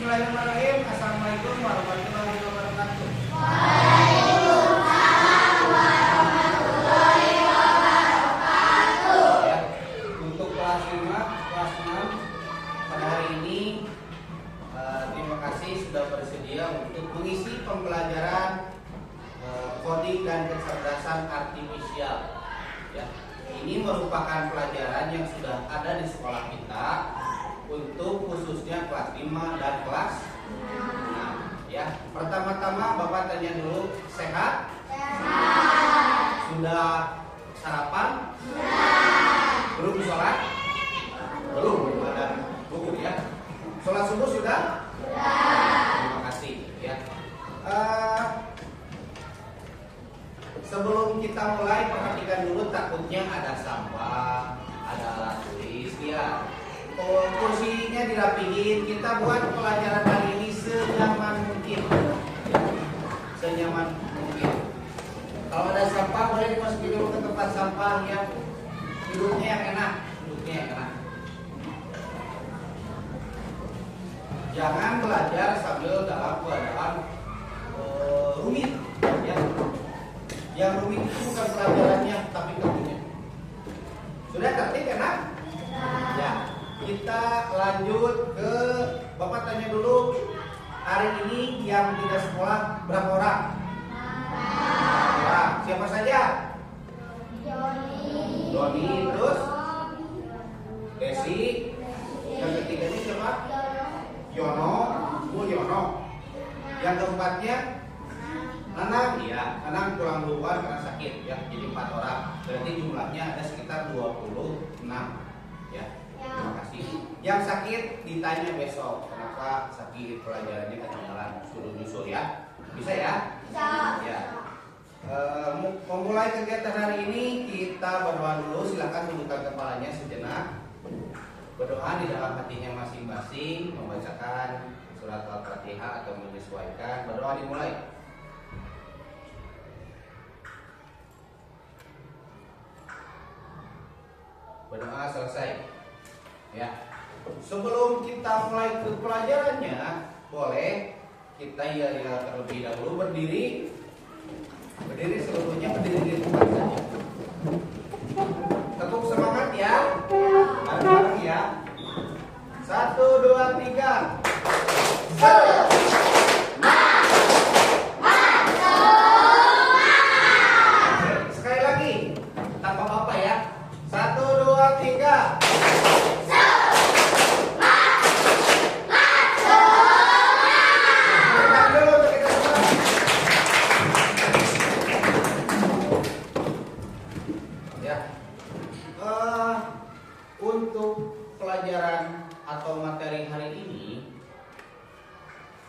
Bismillahirrahmanirrahim. Assalamualaikum warahmatullahi wabarakatuh. Ya, untuk kelas 5, kelas 6 pada hari ini terima kasih sudah bersedia untuk mengisi pembelajaran coding dan kecerdasan artifisial. Ya, ini merupakan pelajaran yang sudah ada di sekolah kita untuk khususnya kelas 5 dan kelas 6. Ya, pertama-tama Bapak tanya dulu, sehat? Sehat. Sudah sarapan? Sudah. Belum sholat? Belum, ada buku ya. Sholat subuh sudah? Sudah. Terima kasih ya. Sebelum kita mulai, perhatikan dulu, takutnya ada sampah, ada alat tulis ya. Kursinya dirapihin. Kita buat pelajaran hari ini senyaman mungkin, senyaman mungkin. Kalau ada sampah boleh dimasukin dulu ke tempat sampah ya. Duduknya yang enak, duduknya yang enak. Jangan belajar sambil dalam keadaan rumit ya. Yang rumit itu bukan pelajarannya tapi kamunya. Sudah tertib enak? Ya. Kita lanjut ke Bapak tanya dulu, hari ini yang tidak sekolah berapa orang? Orang. Siapa saja? Doni, terus Desi. Yang ketiganya siapa? Yono, Bu Yono. Yang keempatnya Nanang, iya, Nanang pulang duluan karena sakit ya, jadi 4 orang. Berarti jumlahnya ada sekitar 26 ya. Terima kasih. Yang sakit ditanya besok, kenapa sakit, pelajarannya ketinggalan, suruh nyusul ya. Bisa ya? Bisa. Ya. Memulai kegiatan hari ini kita berdoa dulu. Silakan tundukkan kepalanya sejenak. Berdoa di dalam hatinya masing-masing, membacakan surat Al-Fatihah atau menyesuaikan. Berdoa dimulai. Berdoa selesai. Ya. Sebelum kita mulai ke pelajarannya, boleh kita ya terlebih dahulu berdiri. Berdiri seluruhnya, berdiri di tempat saja. Tetap semangat ya. Bareng-bareng ya. 1, 2, 3. Sekali lagi. Tanpa apa ya. 1, 2, 3. Untuk pelajaran atau materi hari ini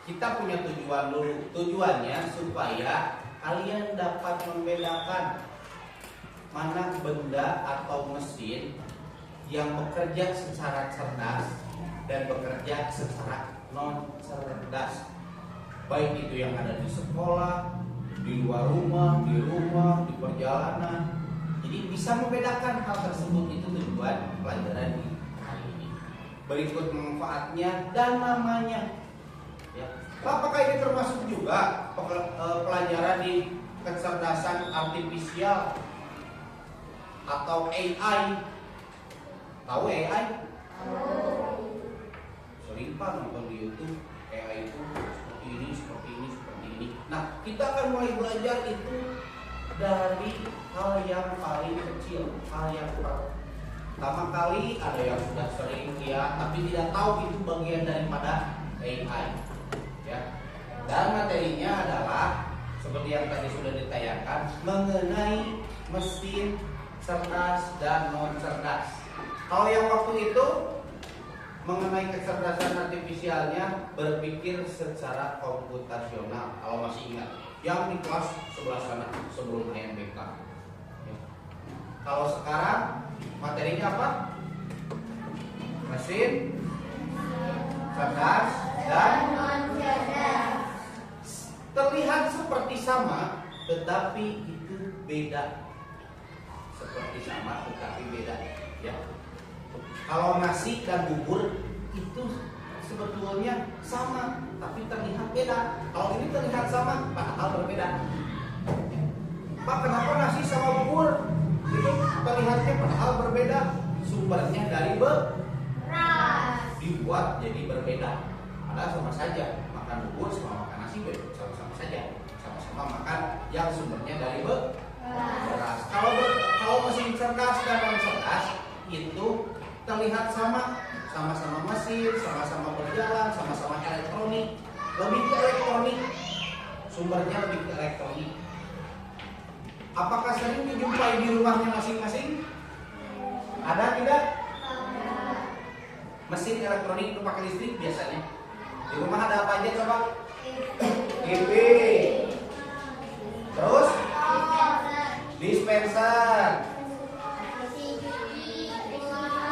kita punya tujuan dulu. Tujuannya supaya kalian dapat membedakan mana benda atau mesin yang bekerja secara cerdas dan bekerja secara non cerdas. Baik itu yang ada di sekolah, di luar rumah, di perjalanan. Jadi bisa membedakan hal tersebut, itu tujuan pelajaran di hari ini. Berikut manfaatnya dan namanya. Ya. Apakah ini termasuk juga pelajaran di kecerdasan artifisial atau AI? Tahu AI? Sering pak nonton di YouTube AI itu seperti ini, seperti ini, seperti ini. Nah, kita akan mulai belajar itu dari hal yang paling kecil, hal yang pertama kali. Ada yang sudah sering ya, tapi tidak tahu itu bagian daripada AI ya. Dan materinya adalah seperti yang tadi sudah ditayangkan, mengenai mesin cerdas dan non cerdas. Kalau yang waktu itu mengenai kecerdasan artifisialnya, berpikir secara komputasional, kalau masih ingat yang di kelas sebelah sana sebelum IMBK ya. Kalau sekarang materinya apa? Mesin cerdas dan non cerdas. Terlihat seperti sama tetapi itu beda. Seperti sama tetapi beda ya. Kalau nasi dan bubur itu sebetulnya sama, tapi terlihat beda. Kalau ini terlihat sama, padahal berbeda. Pak, kenapa nasi sama bubur itu terlihatnya padahal berbeda? Sumbernya dari beras, dibuat jadi berbeda. Padahal sama saja, makan bubur sama makan nasi sama-sama saja, sama-sama makan yang sumbernya dari beras. Kalau mesin cerdas dan non cerdas itu terlihat sama, sama-sama mesin, sama-sama berjalan, sama-sama elektronik, lebih ke elektronik, sumbernya lebih ke elektronik. Apakah sering dijumpai di rumahnya masing-masing? Ada tidak? Mesin elektronik itu pakai listrik biasanya. Di rumah ada apa aja coba? TV. Terus? Dispenser.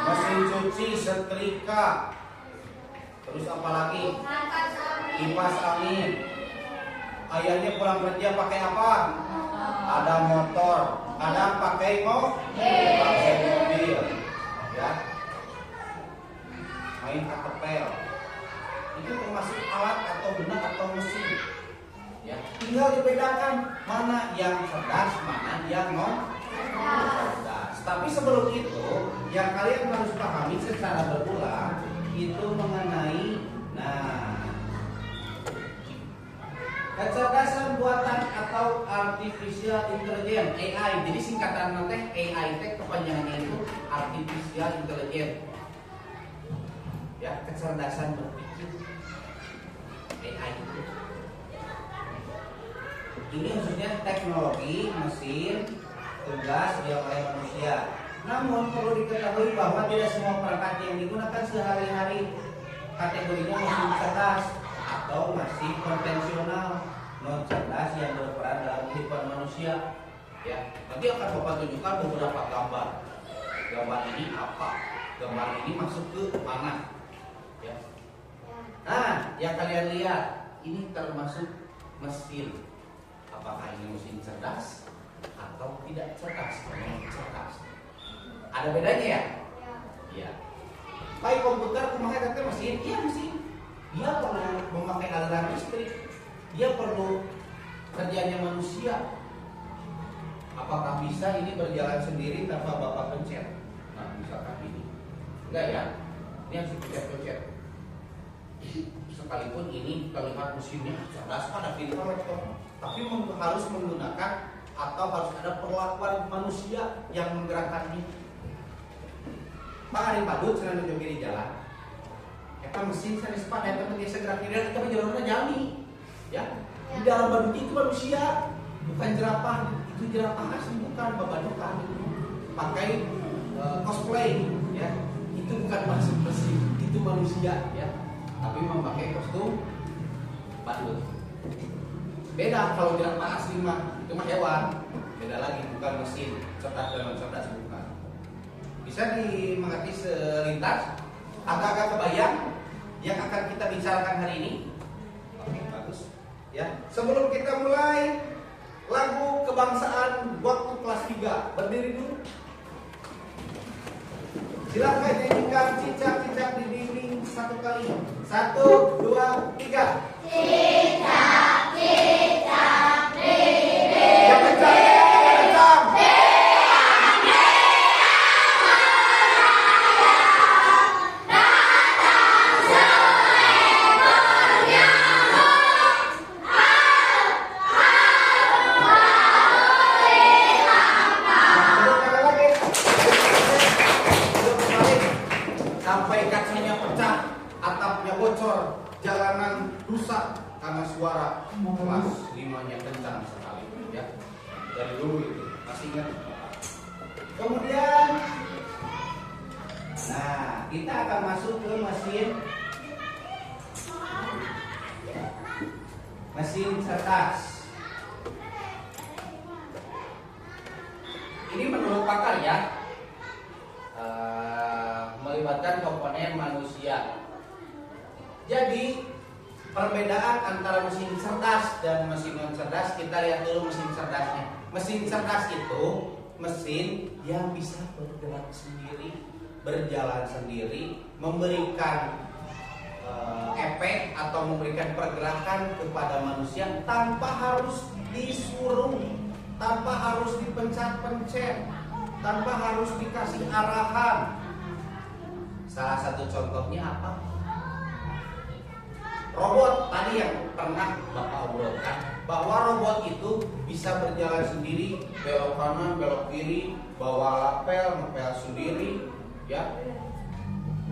Mesin cuci, setrika. Terus apa lagi? Kipas angin. Ayahnya pulang kerja pakai apa? Ada motor, ada pakai mobil, ya. Main ketepel. Itu termasuk alat atau benda atau mesin. Ya, tinggal dibedakan mana yang cerdas, mana yang non cerdas. Tapi sebelum itu, yang kalian harus pahami secara berulang itu mengenai kecerdasan buatan atau artificial intelligence (AI). Jadi singkatan nanti AI kepanjangannya itu artificial intelligence. Ya, kecerdasan berpikir AI itu. Ini khususnya teknologi mesin tugas yang oleh manusia. Namun perlu diketahui bahwa tidak semua perangkat yang digunakan sehari-hari kategorinya mesin cerdas atau masih konvensional, non cerdas yang berperan dalam kehidupan manusia. Ya, nanti akan Bapak tunjukkan beberapa gambar. Gambar ini apa? Gambar ini masuk ke mana? Ya. Nah, yang kalian lihat ini termasuk mesin. Apakah ini mesin cerdas atau tidak cerdas? Cerdas. Ada bedanya ya? Iya. Baik komputer, kumaha kata mesin? Iya mesin. Dia perlu memakai aliran listrik. Dia perlu kerjanya manusia. Apakah bisa ini berjalan sendiri tanpa Bapak pencet? Nah, misalkan ini. Enggak ya? Ini harus dipencet-pencet. Sekalipun ini terlihat mesinnya cerdas, ada fitur laptop, tapi harus menggunakan atau harus ada perlakuan manusia yang menggerakkannya. Pak hari padut senang di jalan. Eta mesin saya sepat eta mah geus gerak kiri eta jalurna jalmi. Ya. Di dalam badut itu manusia, bukan jerapah. Itu jerapah asli bukan babadokan itu. Pakai cosplay ya. Itu bukan mesin, itu manusia ya. Tapi memakai kostum badut. Beda kalau jerapah asli mah itu mah hewan. Beda lagi bukan mesin, cerdas dan non cerdas bukan. Bisa dimengerti selintas? Agak-agak kebayang yang akan kita bicarakan hari ini? Oke, bagus. Ya, sebelum kita mulai lagu kebangsaan waktu kelas 3, berdiri dulu. Silakan nyanyikan cicak-cicak di dinding satu kali. 1, 2, 3. Cicak-cicak di dinding. Yang kencang, yang kencang. Sampai kacanya pecah, atapnya bocor, jalanan rusak karena suara kelas 5-nya kencang sekali ya. Dari dulu itu masih ingat. Kemudian nah, kita akan masuk ke mesin cerdas. Ini menurut pakar ya, melibatkan komponen manusia. Jadi perbedaan antara mesin cerdas dan mesin non cerdas, kita lihat dulu mesin cerdasnya. Mesin cerdas itu mesin yang bisa bergerak sendiri, berjalan sendiri, memberikan efek atau memberikan pergerakan kepada manusia tanpa harus disuruh, tanpa harus dipencet-pencet, tanpa harus dikasih arahan. Salah satu contohnya apa? Robot tadi yang pernah Bapak obrolkan, bahwa robot itu bisa berjalan sendiri, belok kanan, belok kiri, bawa lapel, ngepel sendiri, ya.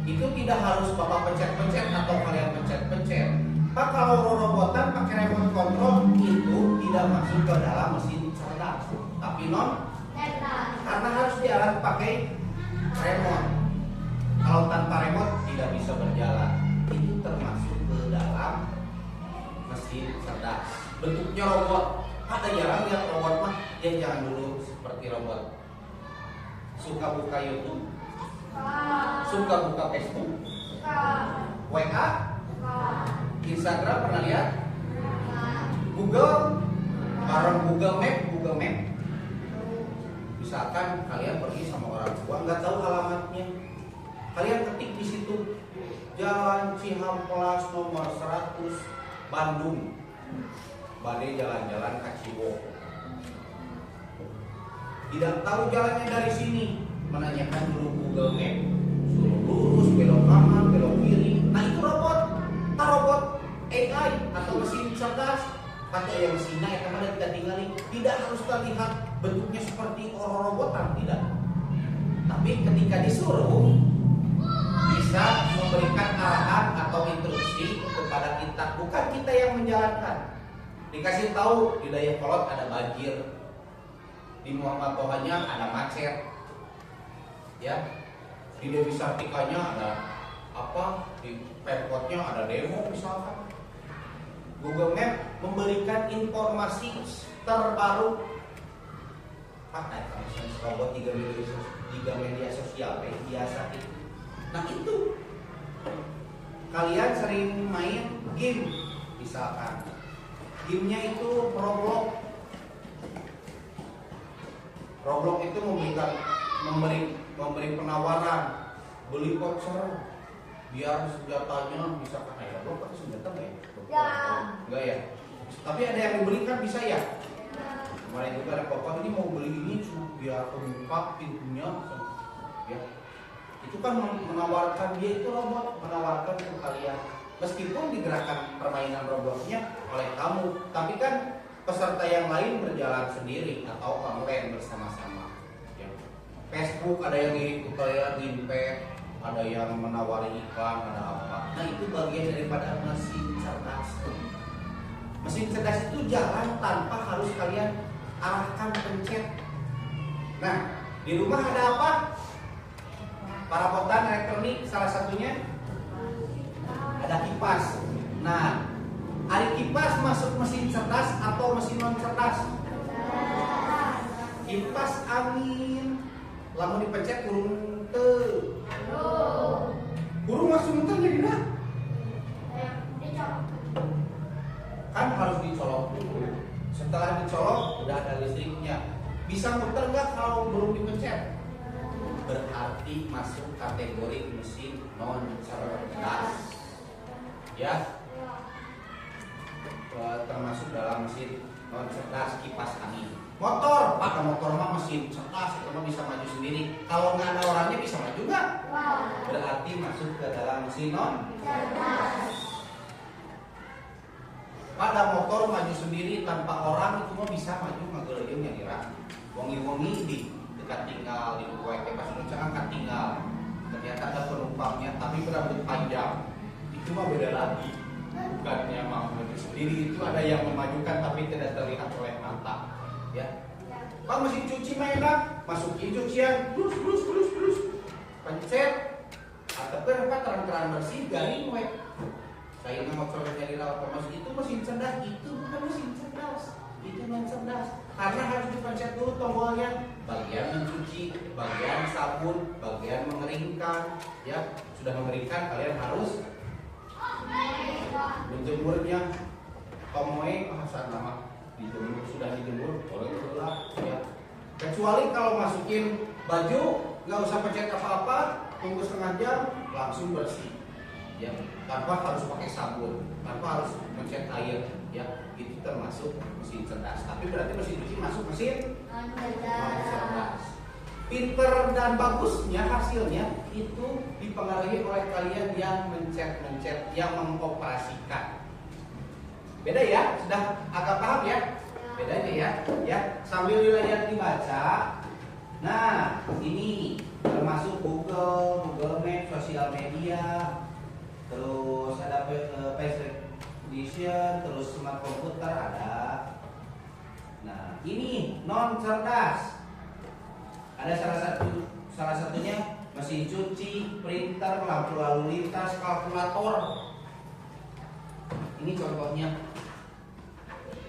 Itu tidak harus Bapak pencet-pencet atau kalian pencet-pencet. Pak, kalau robotan pakai remote control itu tidak masuk ke dalam mesin cerdas, tapi karena harus diarahkan pakai remote. Kalau tanpa remote tidak bisa berjalan. Itu termasuk ke dalam mesin cerdas. Bentuknya robot. Ada jarang lihat robot mah, dia jangan dulu seperti robot. Suka buka YouTube, suka buka Facebook, WA, Instagram pernah lihat? Google, bareng Google Map. Misalkan kalian pergi sama orang tua nggak tahu alamatnya, kalian ketik di situ Jalan Cihampelas nomor 100 Bandung, badai jalan-jalan ke Ciwok. Tidak tahu jalannya dari sini, menanyakan dulu Google Map, suruh lurus, belok kanan, belok kiri. Nah itu robot, robot AI atau mesin cerdas. Kata yang mesinnya yang kemarin kita tinggali, tidak harus terlihat bentuknya seperti orang robotan, tidak. Tapi ketika disuruh bisa memberikan arahan atau instruksi kepada kita, bukan kita yang menjalankan. Dikasih tahu di Dayakolot ada banjir, di Muhammad Tohanya ada macet, ya, di Dewi Sartikanya ada apa, di Pemkotnya ada demo misalkan. Google Map memberikan informasi terbaru. Robot 3 media sosial biasa itu. Nah itu kalian sering main game misalkan, gamenya itu Roblox itu memberi penawaran beli voucher biar senjatanya misalkan Roblox pakai senjata nggak ya? Enggak ya. Tapi ada yang dibelikan bisa ya. Kemarin juga ada bapak ini mau beli ini cuma biar kebuka pintunya, ya. Itu kan menawarkan, dia itu robot menawarkan ke kalian. Meskipun digerakkan permainan robotnya oleh kamu, tapi kan peserta yang lain berjalan sendiri atau online bersama-sama. Ya. Facebook ada yang ngirim ke kalian Gimpet, ada yang menawari iklan, ada apa. Nah itu bagian daripada mesin cerdas. Mesin cerdas itu jalan tanpa harus kalian arahkan pencet. Nah di rumah ada apa? Perabotan elektronik salah satunya ada kipas. Nah, ada kipas masuk mesin cerdas atau mesin non cerdas? Kipas angin. Lalu dipencet burung teu. Burung masuk muter jadi nah. Kan harus dicolok dulu. Setelah dicolok udah ada listriknya. Bisa muter nggak kalau belum dipencet? Berarti masuk kategori mesin non cerdas, ya, termasuk dalam mesin non cerdas. Kipas angin, motor, pak, motor mah mesin cerdas, itu mah bisa maju sendiri. Kalau nggak ada orangnya bisa maju nggak? Berarti masuk ke dalam mesin non cerdas. Pada motor maju sendiri tanpa orang itu mah bisa maju ngageleuyeung yang kira wongi-wongi di dekat tinggal di kuek pas jangan tinggal, ternyata ada penumpangnya tapi berambut panjang, itu mah beda lagi. Bukannya mau maju sendiri, itu ada yang memajukan tapi tidak terlihat oleh mata, ya. Pak mesin cuci mah enak, masukin cucian, blus, pencet, atau apa terang-terang bersih, garing wek. Saya mau coba jadi rawat otomatis, itu mesin cerdas, itu bukan mesin cerdas, itu non cerdas. Karena harus dipencet dulu tombolnya, bagian mencuci, bagian sabun, bagian mengeringkan, ya. Sudah mengeringkan kalian harus menjemurnya. Tomoe bahasa nama dijemur, sudah dijemur boleh gelap, ya. Kecuali kalau masukin baju nggak usah pencet apa-apa, tunggu setengah jam langsung bersih, ya. tanpa harus pakai sabun, tanpa harus mencet air, ya itu termasuk mesin cerdas. Tapi berarti mesin cuci masuk mesin cerdas. Pinter dan bagusnya hasilnya itu dipengaruhi oleh kalian yang mencet, yang mengoperasikan. Beda ya, sudah agak paham ya? Bedanya ya, sambil layar dibaca. Nah, ini termasuk Google Maps, sosial media, terus ada face recognition, terus smart komputer ada. Nah, ini non cerdas. Ada salah satunya mesin cuci, printer, lampu lalu lintas, kalkulator. Ini contohnya.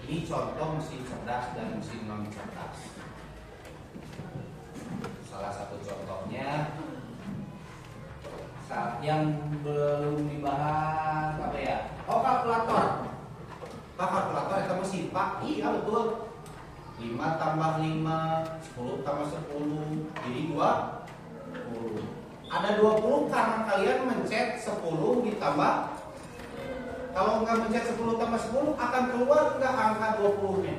Ini contoh mesin cerdas dan mesin non cerdas. Salah satu contohnya saat yang belum dibahas apa ya? Oh, kalkulator. Kalkulator itu mesin Pak. Iya betul. 5 tambah 5, 10 tambah 10, jadi 20. Ada 20 karena kalian mencet 10 ditambah. Kalau nggak mencet 10 tambah 10 akan keluar nggak angka 20-nya?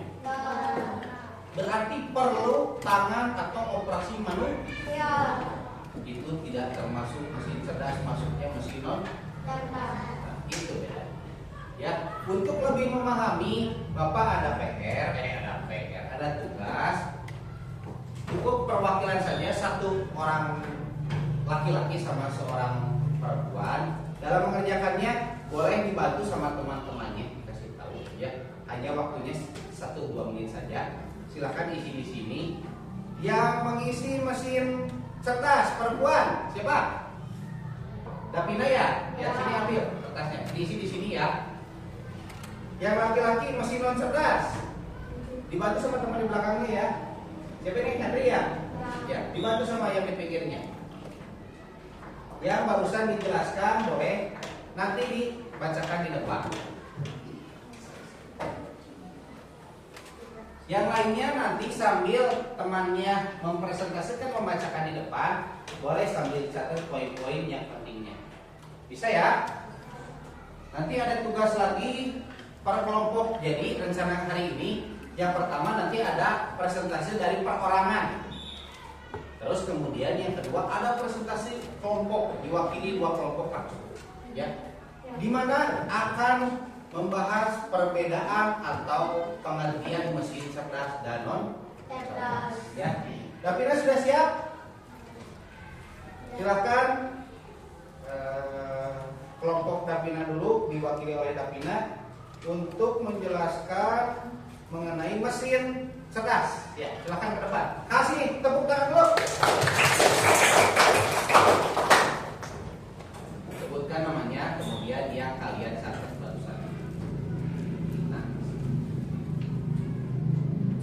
Berarti perlu tangan atau operasi manual. Itu tidak termasuk mesin cerdas, masuknya mesin non cerdas. Nah, itu ya. Ya, untuk lebih memahami, Bapak ada ada tugas. Cukup perwakilan saja satu orang laki-laki sama seorang perempuan. Dalam mengerjakannya boleh dibantu sama teman-temannya, dikasih tahu ya. Hanya waktunya 1-2 menit saja. Silakan isi di sini. Yang mengisi mesin cerdas perempuan siapa? Davina ya? Ya, sini ambil kertasnya. Diisi di sini ya. Yang laki-laki mesin non cerdas. Dibantu sama teman di belakangnya ya. Siapa ini? Andri ya? Ya, dibantu sama yang di pinggirnya. Yang barusan dijelaskan boleh nanti dibacakan di depan. Yang lainnya nanti sambil temannya mempresentasikan, membacakan di depan, boleh sambil catat poin-poin yang pentingnya. Bisa ya? Nanti ada tugas lagi per kelompok. Jadi rencana hari ini yang pertama nanti ada presentasi dari perorangan. Terus kemudian yang kedua ada presentasi kelompok, diwakili 2 kelompok langsung. Ya. Di mana akan membahas perbedaan atau pengertian mesin cerdas dan non cerdas. Ya. Davina sudah siap? Silakan kelompok Davina dulu diwakili oleh Davina untuk menjelaskan mengenai mesin cerdas. Ya, silakan ke depan. Kasih tepuk tangan dulu. Sebutkan namanya, kemudian yang kalian catat barusan. Nah.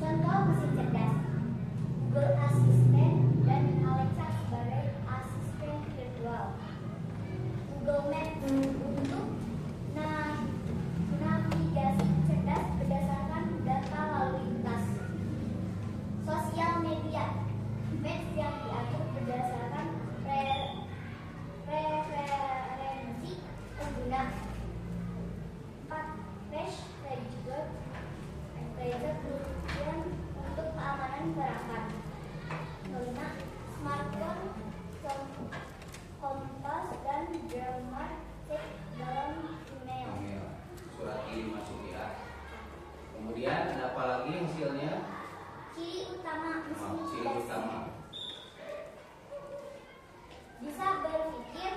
Contoh mesin cerdas. Google Assistant dan Alexa sebagai asisten virtual. Google Maps untuk navigasi cerdas berdasarkan data lalu lintas. Sosial media, Maps yang diatur berdasarkan preferensi pengguna. 4. Face register kemudian untuk keamanan perangkat. 5. Smartphone, kompas dan grammar check dalam email. Surat kirim masuk ya. Kemudian ada apa lagi hasilnya? Ciri utama mesin Ciri cerdas. utama. Bisa berpikir,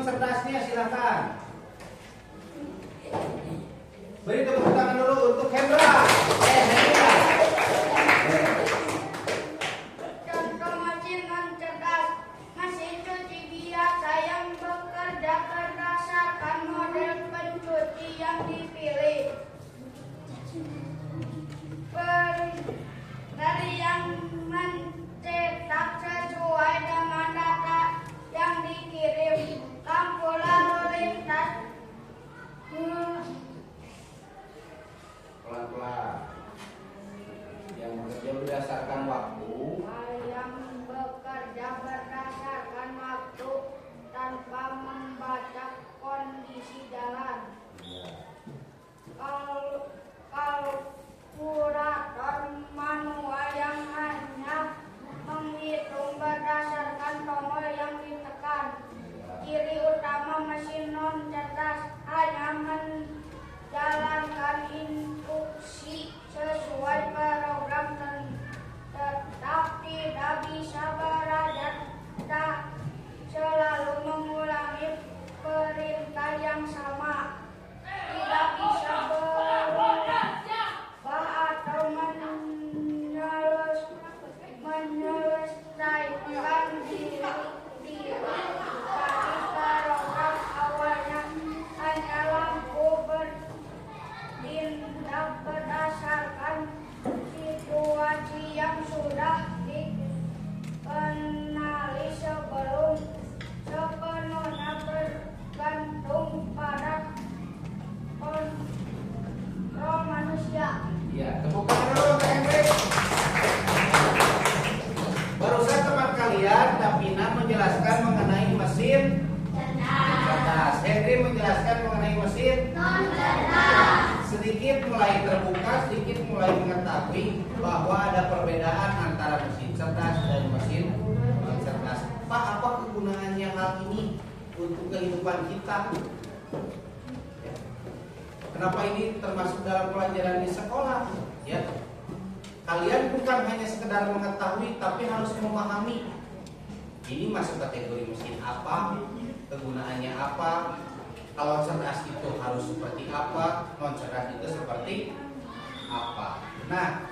cerdasnya, silakan. Beri tepuk tangan dulu untuk Hendra. Hendra. Contoh mesin non cerdas. Mesin cuci biasa yang bekerja berdasarkan model pencuci yang dipilih. Dari yang mencetak sesuai dengan data yang dikirim. Lampu lalu lintas Pelan-pelan. Yang bekerja berdasarkan waktu. yang bekerja berdasarkan waktu tanpa membaca kondisi jalan. Kalkulator manual yang hanya menghitung berdasarkan tombol yang ditekan. Ciri utama mesin non cerdas hanya menjalankan instruksi sesuai program tetap tidak bisa beradaptasi, selalu mengulangi perintah yang sama, tidak bisa berubah atau menyelesaikan diri dari program awalnya. Hanya lampu bertindak berdasarkan situasi yang sudah dikenali sebelum sepenuhnya bergantung pada kontrol manusia. Ya, tepuk tangan dulu untuk Hendrik. Barusan teman kalian, Davina menjelaskan mengenai mesin cerdas. Hendrik menjelaskan mengenai mesin sedikit mulai terbuka, sedikit mulai mengetahui bahwa ada perbedaan antara mesin cerdas dan mesin non cerdas. Pak, apa kegunaannya hal ini untuk kehidupan kita? Kenapa ini termasuk dalam pelajaran di sekolah? Ya, kalian bukan hanya sekedar mengetahui, tapi harus memahami. Ini masuk kategori mesin apa, kegunaannya apa. Kalau cerdas itu harus seperti apa, non cerdas itu seperti apa. Nah,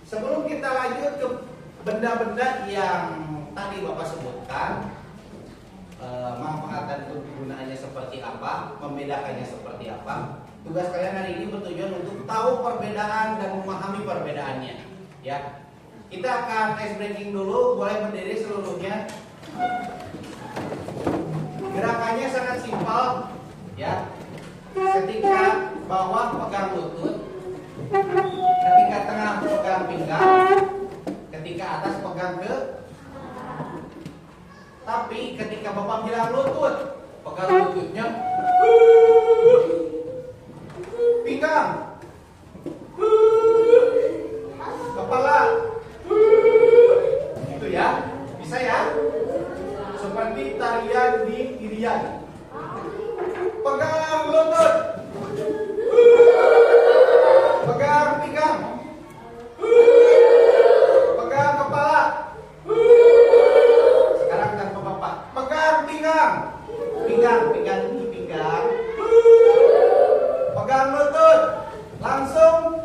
sebelum kita lanjut ke benda-benda yang tadi Bapak sebutkan, manfaat dan kegunaannya seperti apa, membedakannya seperti apa. Tugas kalian hari ini bertujuan untuk tahu perbedaan dan memahami perbedaannya. Ya, kita akan ice breaking dulu. Boleh berdiri seluruhnya. Gerakannya sangat simpel. Ya, ketika bawah pegang lutut, ketika tengah pegang pinggang, ketika atas pegang ke. Tapi ketika Bapak bilang lutut, pegang lututnya, pinggang, kepala, gitu ya, bisa ya, seperti tarian di Irian. Pegang lutut, pegang pinggang, pegang kepala. Sekarang tanpa Bapak, pegang pinggang, pinggang ini pinggang, pegang lutut, langsung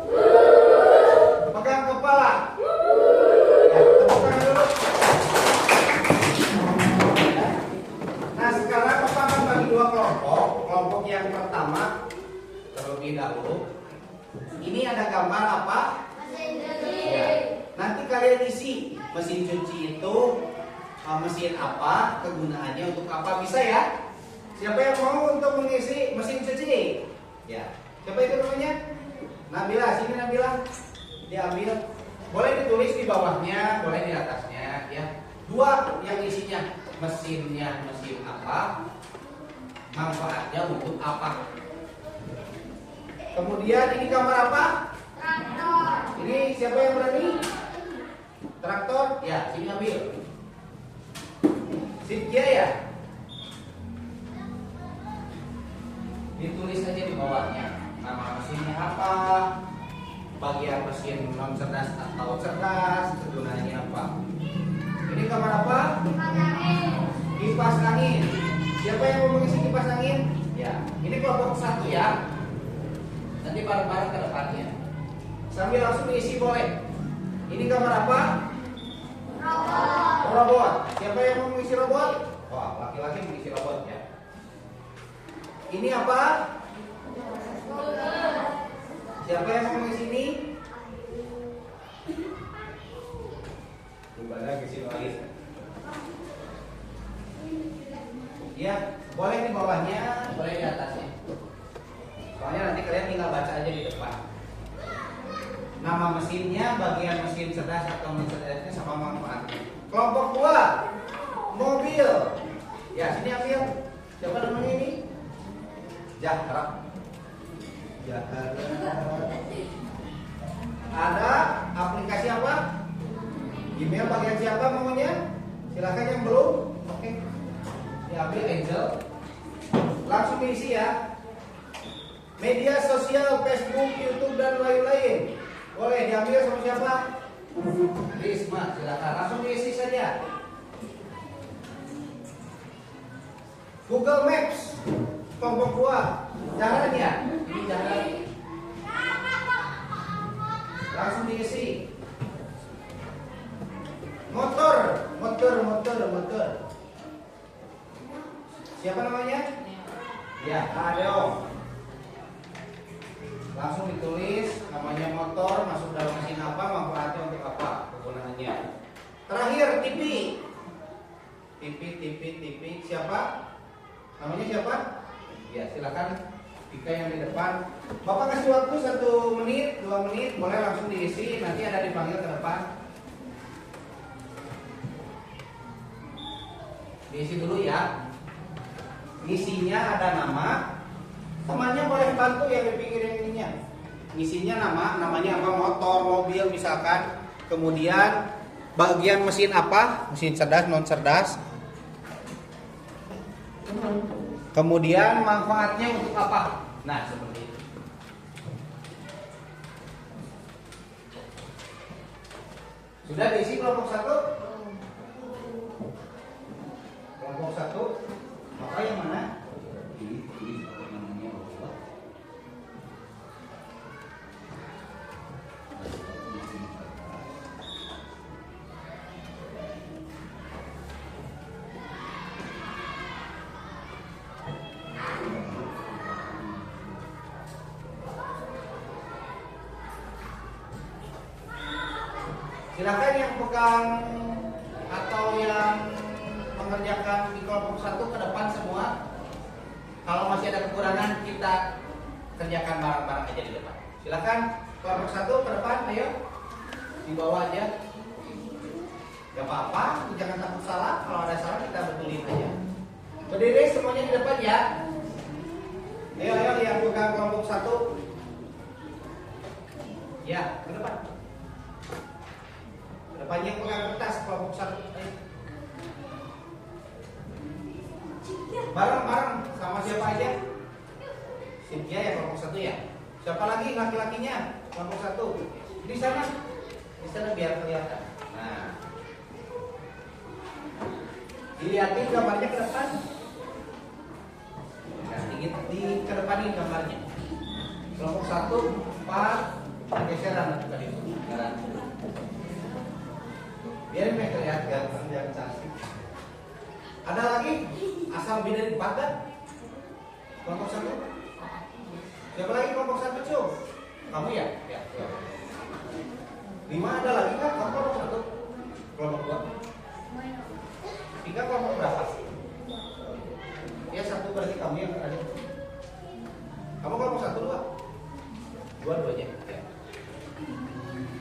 pegang kepala. Ya, tepuk tangan dulu. Nah, sekarang Bapak akan bagi dua kelompok. Kelompok yang pertama terlebih dahulu. Ini ada gambar apa? Mesin cuci. Ya. Nanti kalian isi mesin cuci itu mesin apa, kegunaannya untuk apa, bisa ya? Siapa yang mau untuk mengisi mesin cuci? Ya. Siapa itu namanya? Nabila, sini Nabila. Diambil. Boleh ditulis di bawahnya, boleh di atasnya, ya. Dua yang isinya mesinnya mesin apa, manfaatnya untuk apa. Kemudian ini gambar apa? Traktor. Ini siapa yang berani? Traktor? Ya, sini ambil. Sitkia ya? Ditulis aja di bawahnya. Nama mesinnya apa? Bagian mesin non cerdas atau cerdas, kegunaannya apa? Ini gambar apa? Kipas angin. Kipas angin. Siapa yang mau mengisi kipas angin? Ya, ini kelompok 1 ya. Nanti bareng-bareng ke depannya. Sambil langsung diisi boleh. Ini gambar apa? Robot. Siapa yang mau mengisi robot? Wah, laki-laki mengisi robot ya. Ini apa? Siapa yang mau mengisi ini? Gimana ngisi lagi? Ya, boleh di bawahnya, boleh di atasnya. Soalnya nanti kalian tinggal baca aja di depan. Nama mesinnya, bagian mesin cerdas atau non cerdasnya sama manfaatnya. Kelompok 2, mobil. Ya, sini ambil. Siapa namanya ini? Jahra. Ada aplikasi apa? Email bagian siapa maunya? Silakan yang belum. Oke. Diambil Angel. Langsung diisi ya. Media sosial, Facebook, YouTube dan lain-lain. Boleh diambil sama siapa? Risma, silakan. Langsung diisi saja. Google Maps. Kelompok 2. Jalan ya? Ini jalan. Langsung diisi. Motor. Siapa namanya? Ya, Adeo. Langsung ditulis namanya motor, masuk dalam mesin apa, manfaatnya untuk apa, kegunaannya. Terakhir TV. TV. Siapa? Namanya siapa? Ya, silakan. Tika yang di depan. Bapak kasih waktu 1 menit, 2 menit, boleh langsung diisi. Nanti ada dipanggil ke depan. Diisi dulu ya. Isinya ada nama. Temannya boleh bantu yang di pinggir yang ininya. Isinya namanya apa, motor, mobil misalkan. Kemudian bagian mesin apa, mesin cerdas, non cerdas. Kemudian manfaatnya untuk apa? Nah, seperti itu. Sudah diisi kelompok 1? Kelompok 1. Maka yang mana? Ini namanya robot. Silakan yang pegang atau yang mengerjakan di kelompok 1 ke depan semua. Kalau masih ada kekurangan kita kerjakan bareng-bareng aja di depan. Silakan kelompok 1 ke depan, ayo. Di bawah aja. Gak apa-apa, jangan takut salah. Kalau ada salah kita betulin aja. Berdiri semuanya di depan ya. Ayo yang pegang kelompok 1. Ya, ke depan. Depannya yang pegang kertas kelompok 1. Ayo. Bareng-bareng sama siapa aja? Cynthia ya kelompok 1 ya. Siapa lagi laki-lakinya? Kelompok 1. Di sana biar kelihatan. Nah, dilihatin gambarnya ke depan. Nah, sedikit dikedepanin gambarnya. Kelompok 1, 4, geseran tadi. Biar mereka lihat ganteng dan cantik. Ada lagi? Asal beda di 4 kan? Kelompok 1. Siapa lagi kelompok 1 Cum? Kamu ya? Ya. 5 ada lagi kan? Kelompok 1. Kelompok 2. 3 kelompok berapa? Ya 1 berarti kamu yang ada. Kamu kelompok 1, 2? 2-2-nya. Ya.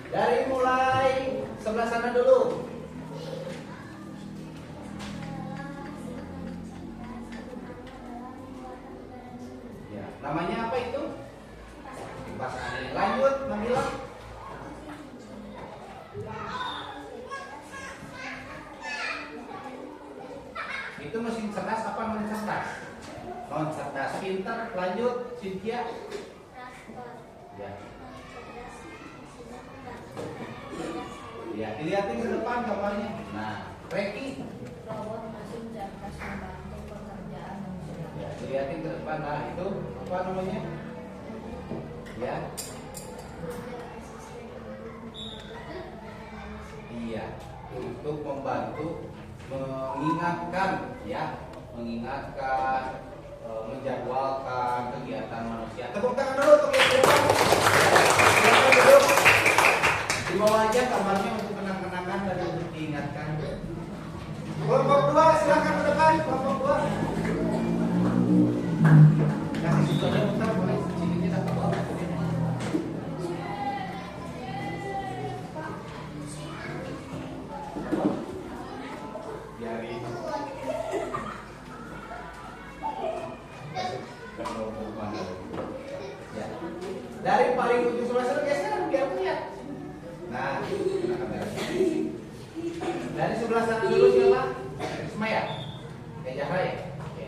Dari mulai sebelah sana dulu. Namanya apa itu? Kipas angin. Lanjut, Nabila. Itu mesin cerdas apa non cerdas? Non cerdas. Pintar. Lanjut, Cynthia. Ya. Ya, dilihatin ke depan gambarnya. Nah, Reki. Robot mesin cerdas membantu pekerjaan lihatin ke depan. Nah itu apa namanya? Ya. Iya, untuk membantu mengingatkan ya, menjadwalkan kegiatan manusia. Tepuk tangan dulu untuk yang depan. Silakan duduk. Di bawah aja kamarnya untuk kenang-kenangan dan untuk diingatkan. Kelompok 2 silakan ke depan. Kelompok 2. Kasih siswanya bentar, boleh sini kita ke bawah. Biarin. Ya. Dari paling ujung sebelah sana geser biar lihat. Nah, kita kamera. Dari sebelah sana dulu siapa? Risma ya? Kayak Zahra ya? Oke.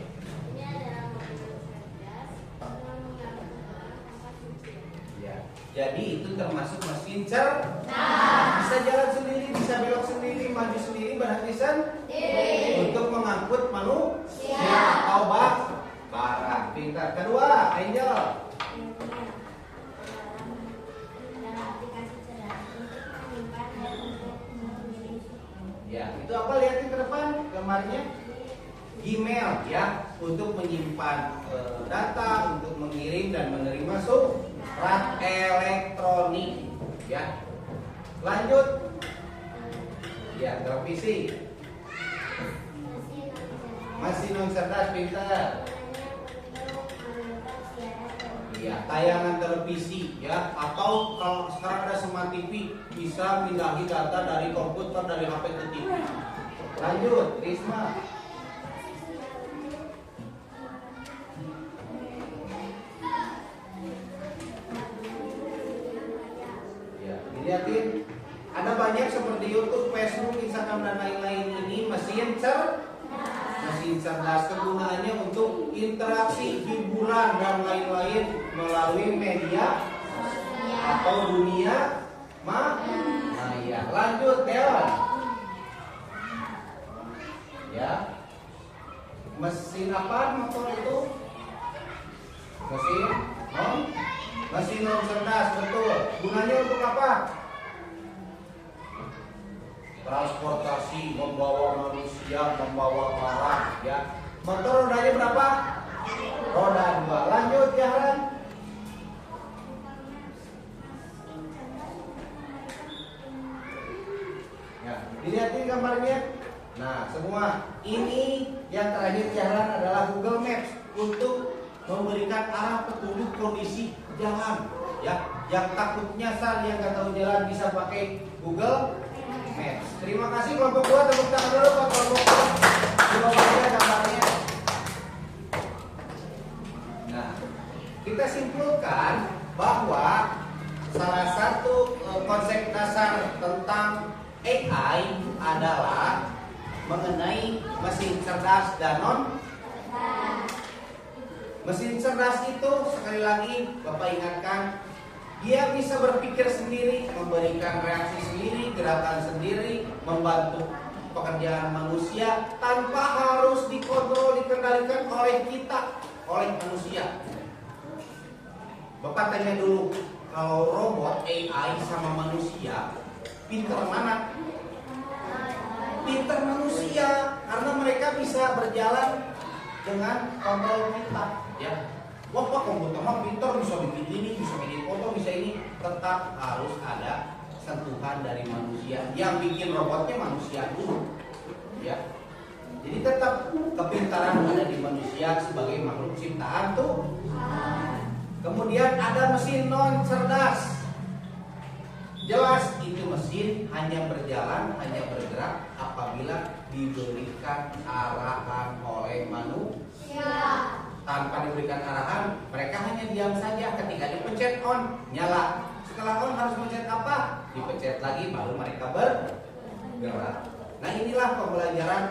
Ya. Jadi itu termasuk mesin cerdas. Bisa jalan sendiri, bisa belok sendiri, maju sendiri, berhenti sendiri. Untuk mengangkut manusia atau barang. Pintar. Kedua, Angel. Ya, itu apa? Lihatin ke depan gambarnya. Gmail ya, untuk menyimpan data, untuk mengirim dan menerima surat elektronik ya. Lanjut. Ya, televisi. Masih non cerdas, pintar. Ya, tayangan televisi ya, atau kalau sekarang ada smart TV bisa pindahin data dari komputer, dari HP ke TV. Lanjut, Risma. Ya, dilihatin. Ada banyak seperti YouTube, Facebook, Instagram dan lain-lain ini mesin cerdas. Kegunaannya untuk interaksi, hiburan dan lain-lain melalui media atau dunia maya. Lanjut, Dewan. Ya. Mesin apa motor itu? Mesin non cerdas, betul. Gunanya untuk apa? Transportasi, membawa manusia, membawa barang ya. Motor rodanya berapa? Roda 2. Lanjut, Jahran. Ya, dilihatin gambarnya. Nah, semua ini yang terakhir Jahran adalah Google Maps untuk memberikan arah petunjuk kondisi jalan ya. Yang takut nyasar, yang nggak tahu jalan bisa pakai Google Maps. Terima kasih kelompok 2, tepuk tangan dulu buat kelompok 2. Di bawahnya gambarnya. Nah, kita simpulkan bahwa salah satu konsep dasar tentang AI adalah mengenai mesin cerdas dan non. Mesin cerdas itu sekali lagi Bapak ingatkan, dia bisa berpikir sendiri, memberikan reaksi sendiri, gerakan sendiri, membantu pekerjaan manusia tanpa harus dikontrol, dikendalikan oleh kita, oleh manusia. Bapak tanya dulu, kalau robot AI sama manusia, pinter mana? Pinter manusia, karena mereka bisa berjalan dengan kontrol kita, ya. Wah, Pak, komputer mah pinter, bisa bikin ini, bisa bikin foto, bisa ini. Tetap harus ada sentuhan dari manusia. Yang bikin robotnya manusia dulu, ya. Jadi tetap kepintaran ada di manusia sebagai makhluk ciptaan tuh. Kemudian ada mesin non cerdas. Jelas itu mesin hanya berjalan, hanya bergerak apabila diberikan arahan oleh manusia. Tanpa diberikan arahan, mereka hanya diam saja. Ketika dipencet on, nyala. Setelah on harus mencet apa? Dipencet lagi baru mereka bergerak. Nah, inilah pembelajaran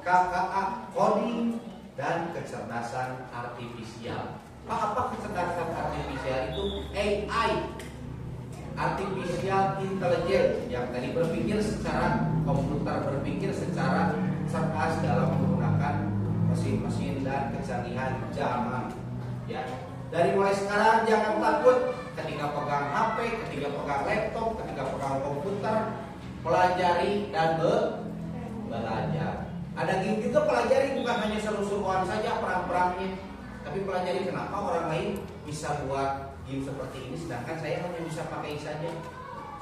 KKA, coding dan kecerdasan artifisial. Apa kecerdasan artifisial itu? AI, artificial intelligence, yang tadi berpikir secara komputer, berpikir secara cerdas dalam menggunakan mesin-mesin dan kecanggihan zaman. Ya, dari mulai sekarang jangan takut ketika pegang HP, ketika pegang laptop, ketika pegang komputer, pelajari dan belajar. Ada game juga pelajari, bukan hanya seru-seruan saja perang-perangnya, tapi pelajari kenapa orang lain bisa buat game seperti ini, sedangkan saya hanya bisa pakai saja.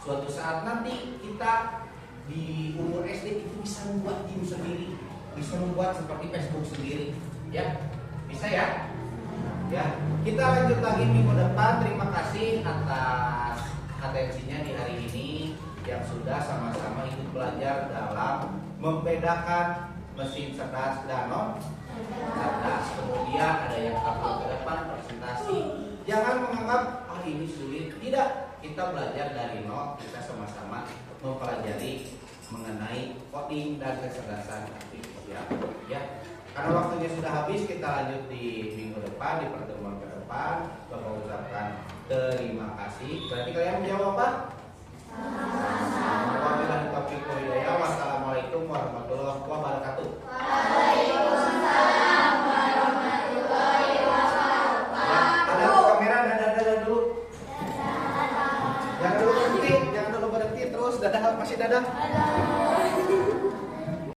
Suatu saat nanti kita di umur SD itu bisa membuat game sendiri, bisa membuat seperti Facebook sendiri, ya, bisa ya. Ya, kita lanjut lagi minggu depan. Terima kasih atas atensinya di hari ini yang sudah sama-sama ikut belajar dalam membedakan mesin cerdas dan non cerdas. Kemudian ada yang tampil ke depan presentasi. Jangan menganggap ini sulit. Tidak, kita belajar dari nol. Kita sama-sama mempelajari mengenai coding dan kecerdasan artifisial. Ya. Karena waktunya sudah habis, kita lanjut di minggu depan, di pertemuan ke depan. Bapak ucapkan terima kasih. Berarti kalian menjawab apa? Wabillahi taufiq wal hidayah. Wassalamualaikum warahmatullahi wabarakatuh. Waalaikumsalam warahmatullahi wabarakatuh. Ada kamera, dadah dulu. Jangan dulu berhenti, terus dadah, masih dadah.